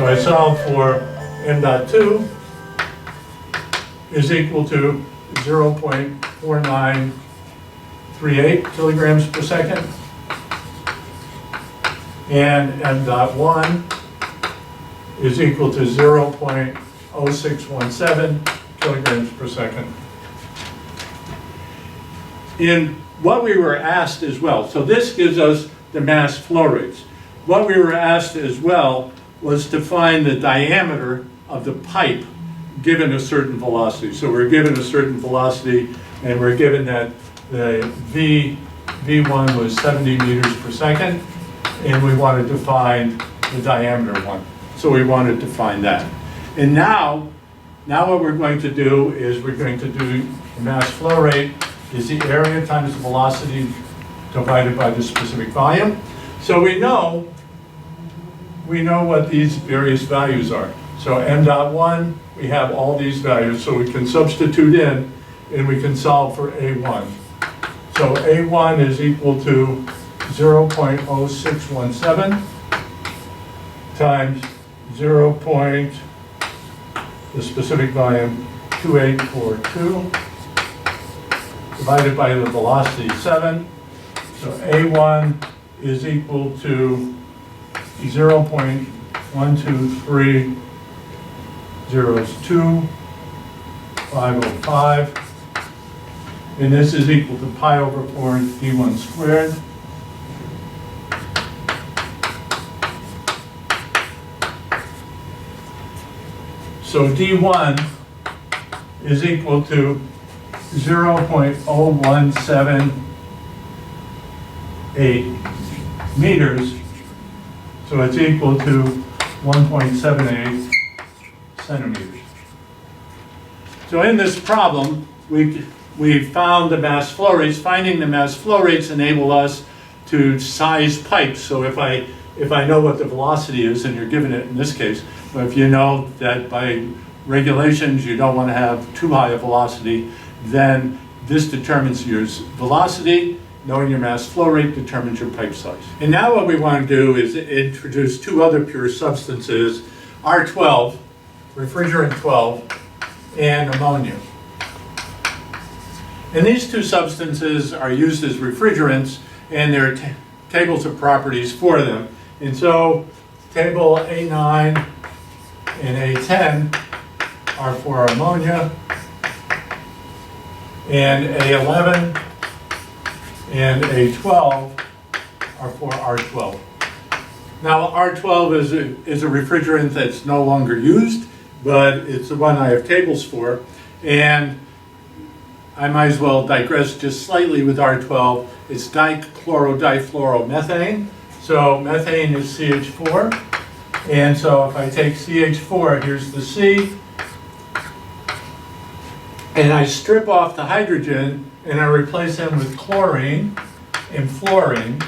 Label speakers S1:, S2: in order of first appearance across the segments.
S1: So I solve for m dot 2 is equal to 0.4938 kilograms per second. And m dot 1 is equal to 0.0617 kilograms per second. In what we were asked as well, so this gives us the mass flow rates. What we were asked as well was to find the diameter of the pipe given a certain velocity. So we're given a certain velocity, and we're given that the V1 was 70 meters per second, and we wanted to find the diameter one. So we wanted to find that. And now what we're going to do is we're going to do the mass flow rate is the area times the velocity divided by the specific volume. So we know what these various values are. So m dot 1, we have all these values, so we can substitute in and we can solve for A1. So A1 is equal to 0.0617 times the specific volume 2842 divided by the velocity 7. So A1 is equal to 0.12302.505, and this is equal to pi over 4 d1 squared. So d1 is equal to 0.0178 meters. So it's equal to 1.78 centimeters. So in this problem, we found the mass flow rates. Finding the mass flow rates enable us to size pipes. So if I know what the velocity is, and you're given it in this case, but if you know that by regulations you don't want to have too high a velocity, then this determines your velocity. Knowing your mass flow rate determines your pipe size. And now what we want to do is introduce two other pure substances, R12, refrigerant 12, and ammonia. And these two substances are used as refrigerants, and there are tables of properties for them. And so table A9 and A10 are for ammonia, and A11 and A12 are for R12. Now R12 is a refrigerant that's no longer used, but it's the one I have tables for, and I might as well digress just slightly with R12. It's dichlorodifluoromethane. So methane is CH4, and so if I take CH4, here's the C, and I strip off the hydrogen and I replace them with chlorine and fluorine,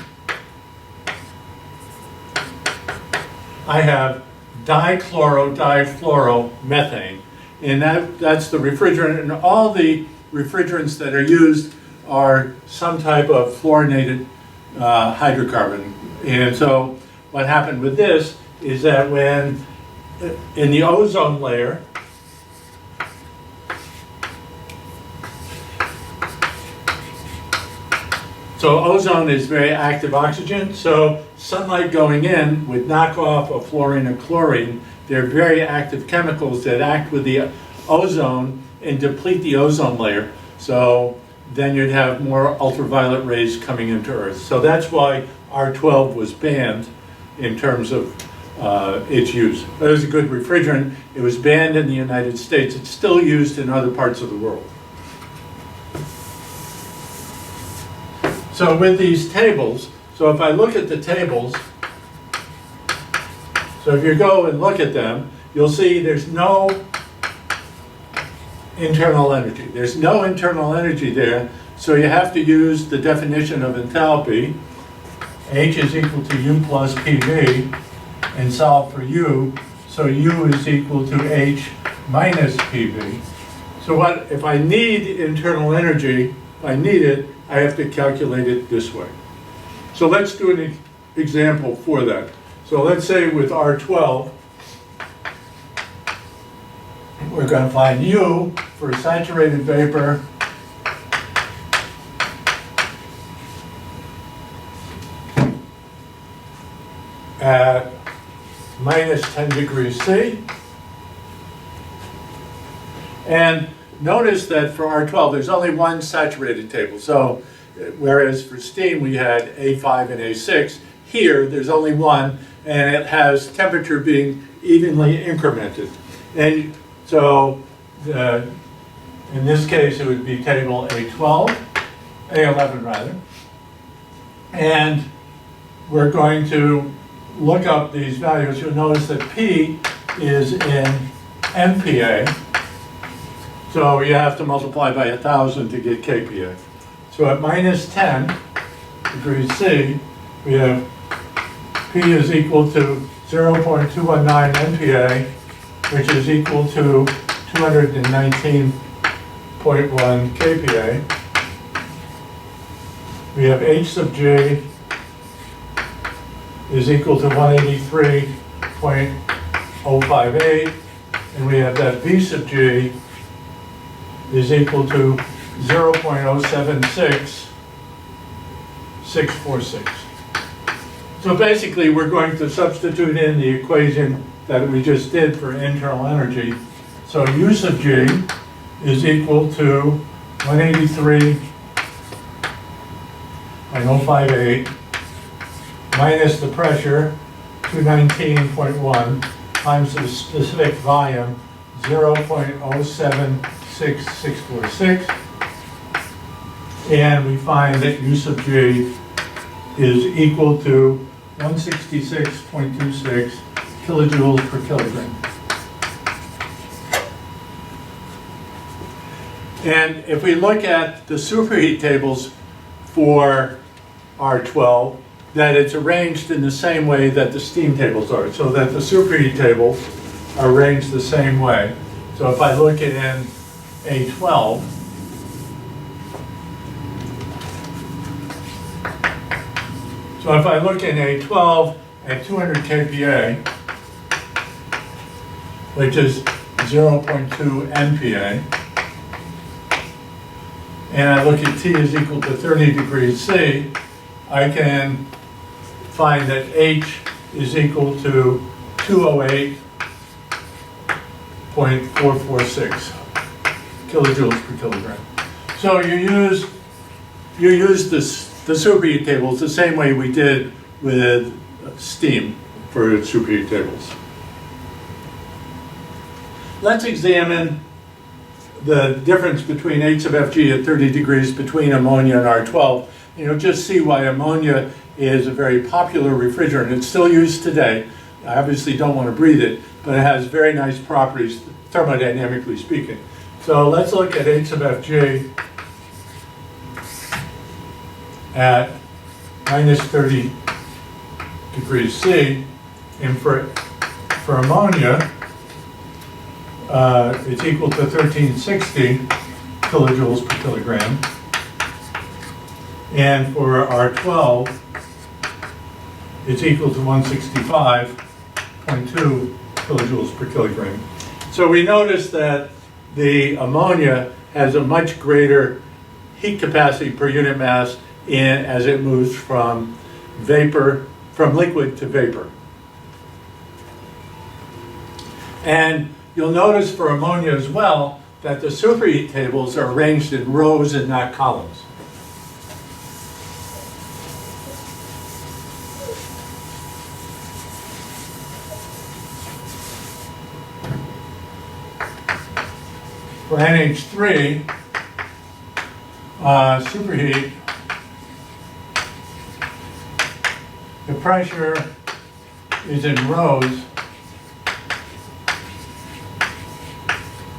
S1: I have dichlorodifluoromethane. And that's the refrigerant, and all the refrigerants that are used are some type of fluorinated hydrocarbon. And so what happened with this is that when in the ozone layer, so ozone is very active oxygen, so sunlight going in would knock off a fluorine and chlorine. They're very active chemicals that act with the ozone and deplete the ozone layer. So then you'd have more ultraviolet rays coming into Earth. So that's why R12 was banned in terms of its use. It was a good refrigerant. It was banned in the United States. It's still used in other parts of the world. So with these tables, so if I look at the tables, so if you go and look at them, you'll see there's no internal energy. There's no internal energy there, so you have to use the definition of enthalpy. H is equal to U plus PV, and solve for U. So U is equal to H minus PV. So what if I need internal energy, if I need it, I have to calculate it this way. So let's do an example for that. So let's say with R12, we're going to find U for saturated vapor at minus 10 degrees C. And notice that for R12, there's only one saturated table. So whereas for steam we had A5 and A6, here there's only one, and it has temperature being evenly incremented. And so in this case, it would be table A12, A11 rather. And we're going to look up these values. You'll notice that P is in MPa. So you have to multiply by 1,000 to get kPa. So at minus 10 degrees C, we have P is equal to 0.219 MPa, which is equal to 219.1 kPa. We have H sub G is equal to 183.058, and we have that V sub G is equal to 0.076646. So basically, we're going to substitute in the equation that we just did for internal energy. So U sub G is equal to 183.058 minus the pressure, 219.1, times the specific volume, 0.076646, and we find that U sub G is equal to 166.26 kilojoules per kilogram. And if we look at the superheat tables for R12, that it's arranged in the same way that the steam tables are, so that the superheat tables are arranged the same way. So if I look in A12, so if I look in A12 at 200 kPa, which is 0.2 MPa, and I look at T is equal to 30 degrees C, I can find that H is equal to 208.446 kilojoules per kilogram. So you use the superheat tables the same way we did with steam for superheat tables. Let's examine the difference between H sub Fg at 30 degrees between ammonia and R12. You'll just see why ammonia is a very popular refrigerant. It's still used today. I obviously don't want to breathe it, but it has very nice properties, thermodynamically speaking. So let's look at H sub Fg at minus 30 degrees C, and for ammonia, it's equal to 1360 kilojoules per kilogram. And for R12, it's equal to 165.2 kilojoules per kilogram. So we notice that the ammonia has a much greater heat capacity per unit mass as it moves from liquid to vapor. And you'll notice for ammonia as well that the superheat tables are arranged in rows and not columns. For NH3, superheat, the pressure is in rows.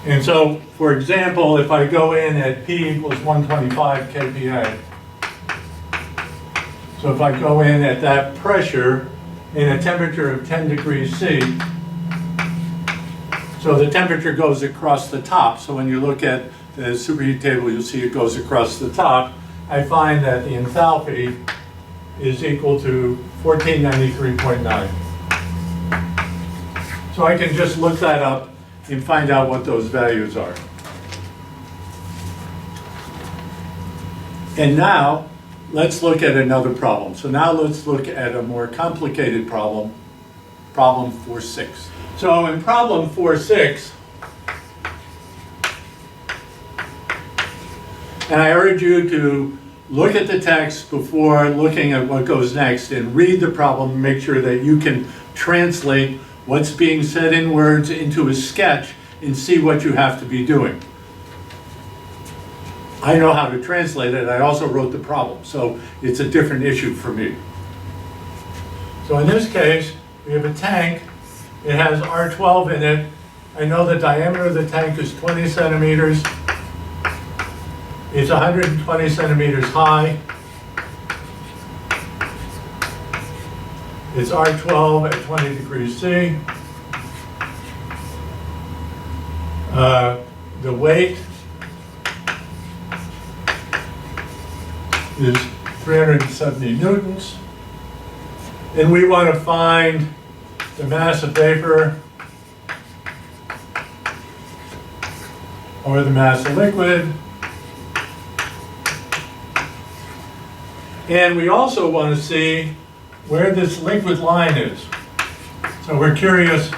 S1: And so, for example, if I go in at P equals 125 kPa, so if I go in at that pressure in a temperature of 10 degrees C, so the temperature goes across the top. So when you look at the superheat table, you'll see it goes across the top. I find that the enthalpy is equal to 1493.9. So I can just look that up and find out what those values are. And now, let's look at another problem. So now let's look at a more complicated problem, problem 4.6. So in problem 4.6, and I urge you to look at the text before looking at what goes next and read the problem and make sure that you can translate what's being said in words into a sketch and see what you have to be doing. I know how to translate it. I also wrote the problem, so it's a different issue for me. So in this case, we have a tank. It has R12 in it. I know the diameter of the tank is 20 centimeters. It's 120 centimeters high. It's R12 at 20 degrees C. The weight is 370 newtons. And we want to find the mass of vapor or the mass of liquid. And we also want to see where this liquid line is. So we're curious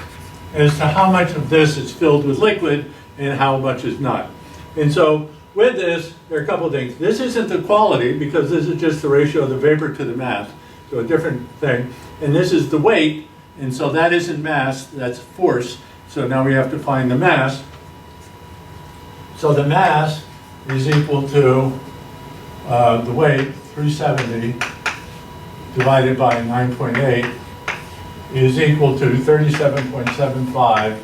S1: as to how much of this is filled with liquid and how much is not. And so with this, there are a couple of things. This isn't the quality because this is just the ratio of the vapor to the mass, so a different thing. And this is the weight, and so that isn't mass, that's force. So now we have to find the mass. So the mass is equal to the weight, 370, divided by 9.8, is equal to 37.75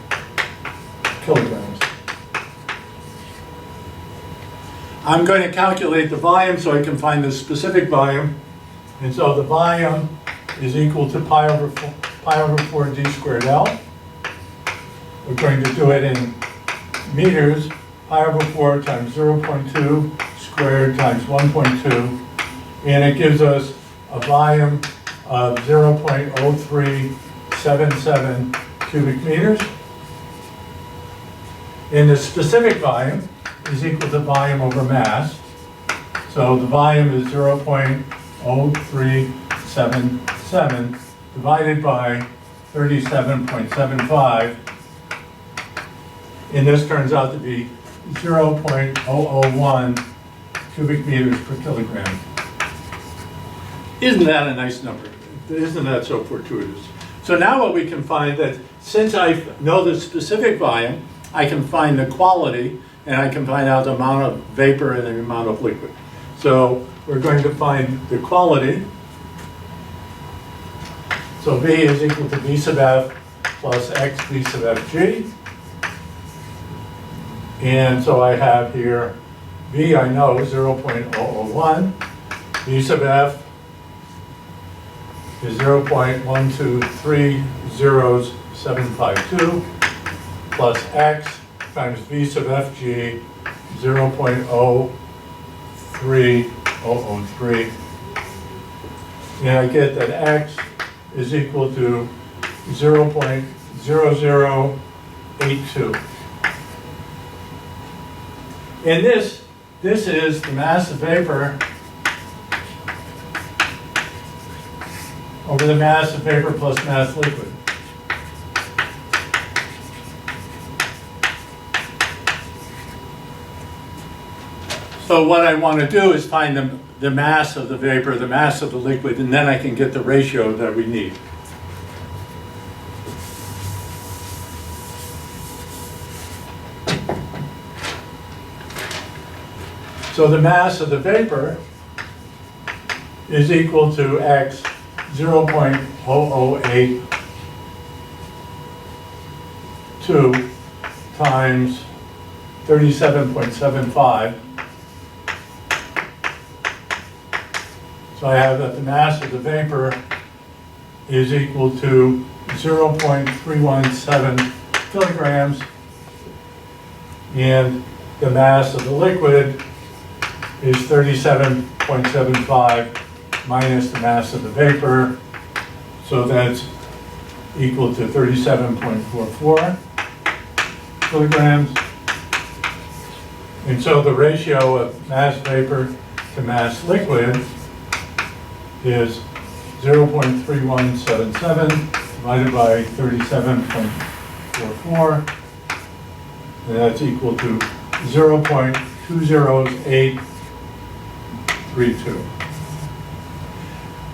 S1: kilograms. I'm going to calculate the volume so I can find the specific volume. And so the volume is equal to pi over 4 d squared L. We're going to do it in meters. Pi over 4 times 0.2 squared times 1.2. And it gives us a volume of 0.0377 cubic meters. And the specific volume is equal to volume over mass. So the volume is 0.0377 divided by 37.75. And this turns out to be 0.001 cubic meters per kilogram. Isn't that a nice number? Isn't that so fortuitous? So now what we can find that since I know the specific volume, I can find the quality and I can find out the amount of vapor and the amount of liquid. So we're going to find the quality. So V is equal to V sub F plus X V sub Fg. And so I have here V I know 0.001. V sub F is 0.1230752 plus X times V sub Fg 0.03003. And I get that X is equal to 0.0082. And this is the mass of vapor over the mass of vapor plus mass liquid. So what I want to do is find the mass of the vapor, the mass of the liquid, and then I can get the ratio that we need. So the mass of the vapor is equal to X 0.0082 times 37.75. So I have that the mass of the vapor is equal to 0.317 kilograms, and the mass of the liquid is 37.75 minus the mass of the vapor, so that's equal to 37.44. kilograms. And so the ratio of mass vapor to mass liquid is 0.3177 divided by 37.44, and that's equal to 0.20832.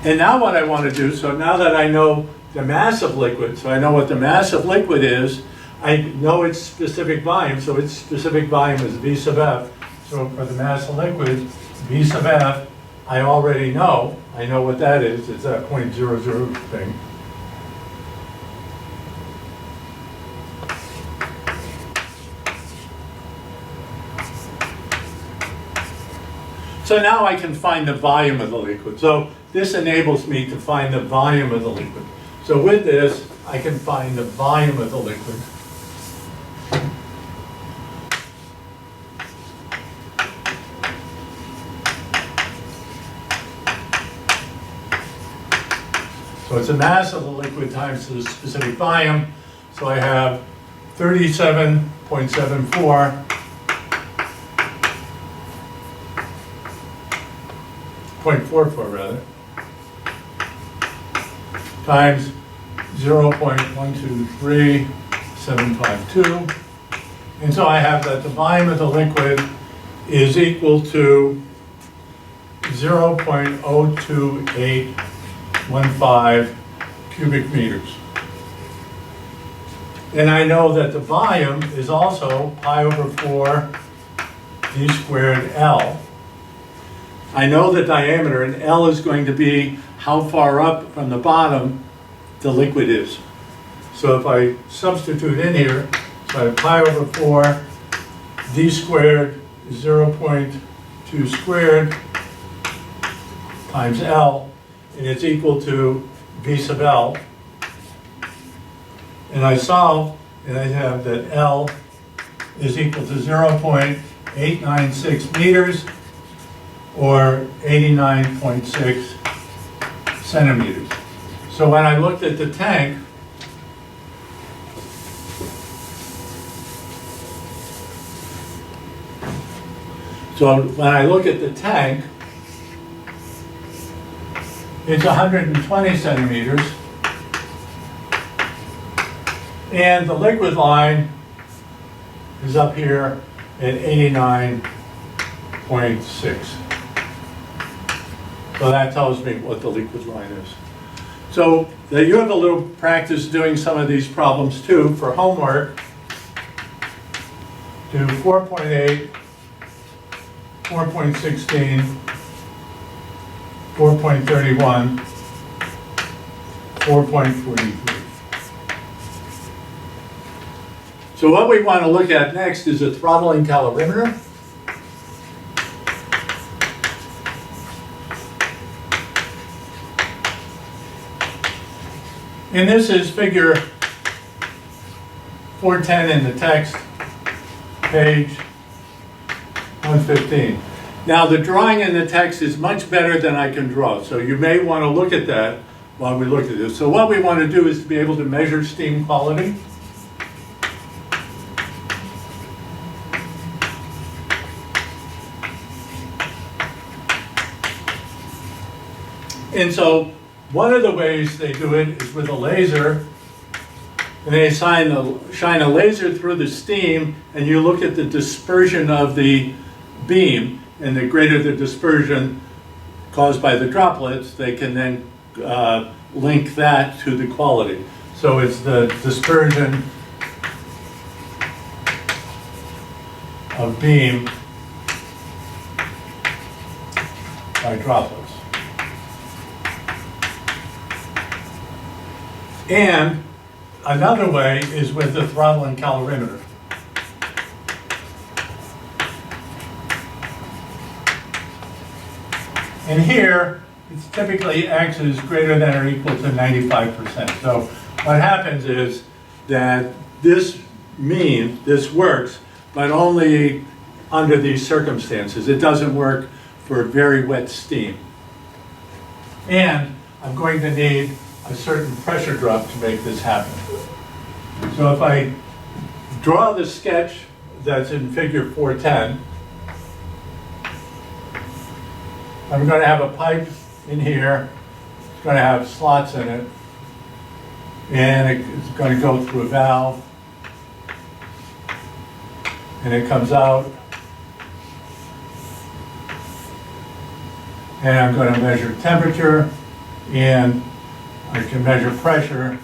S1: And now what I want to do, so now that I know the mass of liquid, so I know what the mass of liquid is, I know its specific volume, so its specific volume is V sub F. So for the mass of liquid, V sub F, I already know. I know what that is. It's that 0.00 thing. So now I can find the volume of the liquid. So this enables me to find the volume of the liquid. So with this, I can find the volume of the liquid. So it's the mass of the liquid times the specific volume. So I have 37.74 0.44 rather, times 0.123752. And so I have that the volume of the liquid is equal to 0.02815 cubic meters. And I know that the volume is also pi over 4 d squared L. I know the diameter, and L is going to be how far up from the bottom the liquid is. So if I substitute in here, so I have pi over 4, d squared is 0.2 squared times L, and it's equal to V sub L. And I solve, and I have that L is equal to 0.896 meters, or 89.6 centimeters. So when I looked at the tank, it's 120 centimeters, and the liquid line is up here at 89.6. So that tells me what the liquid line is. So you have a little practice doing some of these problems too. For homework, do 4.8, 4.16, 4.31, 4.43. So what we want to look at next is a throttling calorimeter. And this is figure 410 in the text, page 115. Now the drawing in the text is much better than I can draw, so you may want to look at that while we look at this. So what we want to do is to be able to measure steam quality. And so one of the ways they do it is with a laser, and they shine a laser through the steam, and you look at the dispersion of the beam, and the greater the dispersion caused by the droplets, they can then link that to the quality. So it's the dispersion of beam by droplets. And another way is with the throttling calorimeter. And here, it's typically X is greater than or equal to 95%. So what happens is that this works, but only under these circumstances. It doesn't work for very wet steam. And I'm going to need a certain pressure drop to make this happen. So if I draw the sketch that's in figure 410. I'm going to have a pipe in here. It's going to have slots in it. And it's going to go through a valve. And it comes out. And I'm going to measure temperature. And I can measure pressure.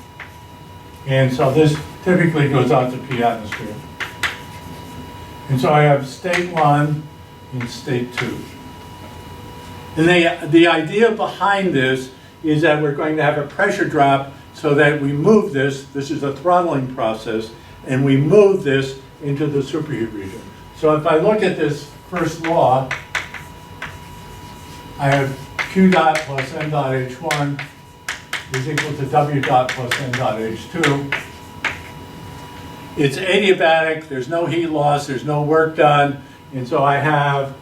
S1: And so this typically goes out to P atmosphere. And so I have state 1 and state 2. And the idea behind this is that we're going to have a pressure drop so that we move this is a throttling process, and we move this into the superheat region. So if I look at this first law, I have Q dot plus M dot H1 is equal to W dot plus M dot H2. It's adiabatic, there's no heat loss, there's no work done, and so I have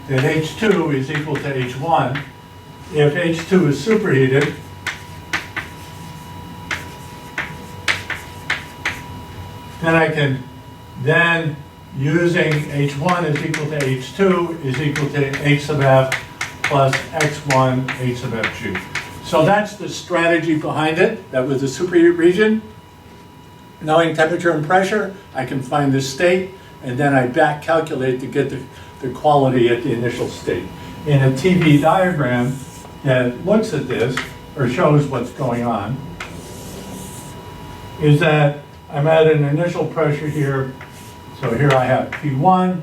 S1: that H2 is equal to H1. If H2 is superheated, then I can, using H1 is equal to H2 is equal to H sub F plus X1 H sub FG. So that's the strategy behind it. That was the superheat region. Knowing temperature and pressure, I can find the state, and then I back calculate to get the quality at the initial state. In a TV diagram that looks at this, or shows what's going on, is that I'm at an initial pressure here. So here I have P1,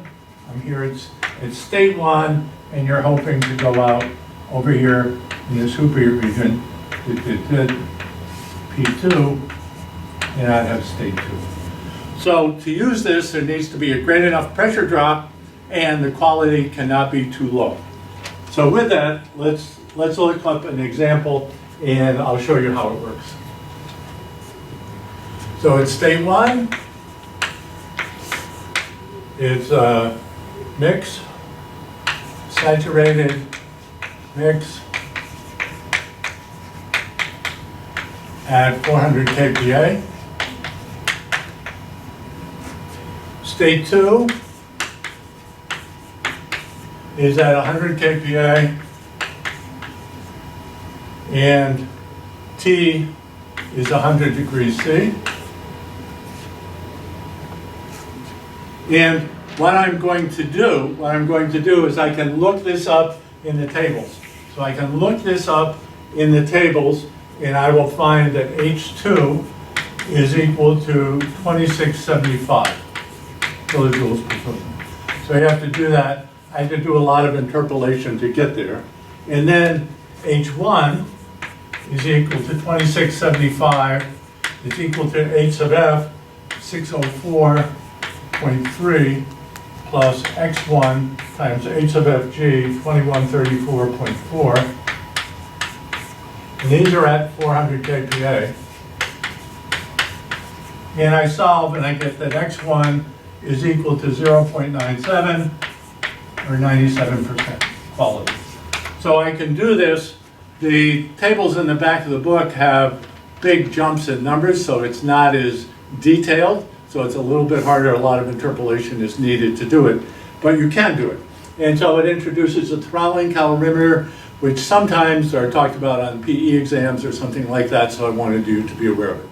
S1: I'm here it's state 1, and you're hoping to go out over here in the superheat region to P2, and I'd have state 2. So to use this, there needs to be a great enough pressure drop, and the quality cannot be too low. So with that, let's look up an example, and I'll show you how it works. So it's state 1. It's a mix, saturated mix at 400 kPa. State 2 is at 100 kPa, and T is 100 degrees C. And what I'm going to do is I can look this up in the tables. So I can look this up in the tables, and I will find that H2 is equal to 2675 kilojoules per Kelvin. So you have to do that. I had to do a lot of interpolation to get there. And then H1 is equal to 2675. It's equal to H sub F 604.3 plus X1 times H sub FG 2134.4. And these are at 400 kPa. And I solve and I get that X1 is equal to 0.97 or 97% quality. So I can do this. The tables in the back of the book have big jumps in numbers, so it's not as detailed. So it's a little bit harder. A lot of interpolation is needed to do it, but you can do it. And so it introduces a throttling calorimeter, which sometimes are talked about on PE exams or something like that, so I wanted you to be aware of it.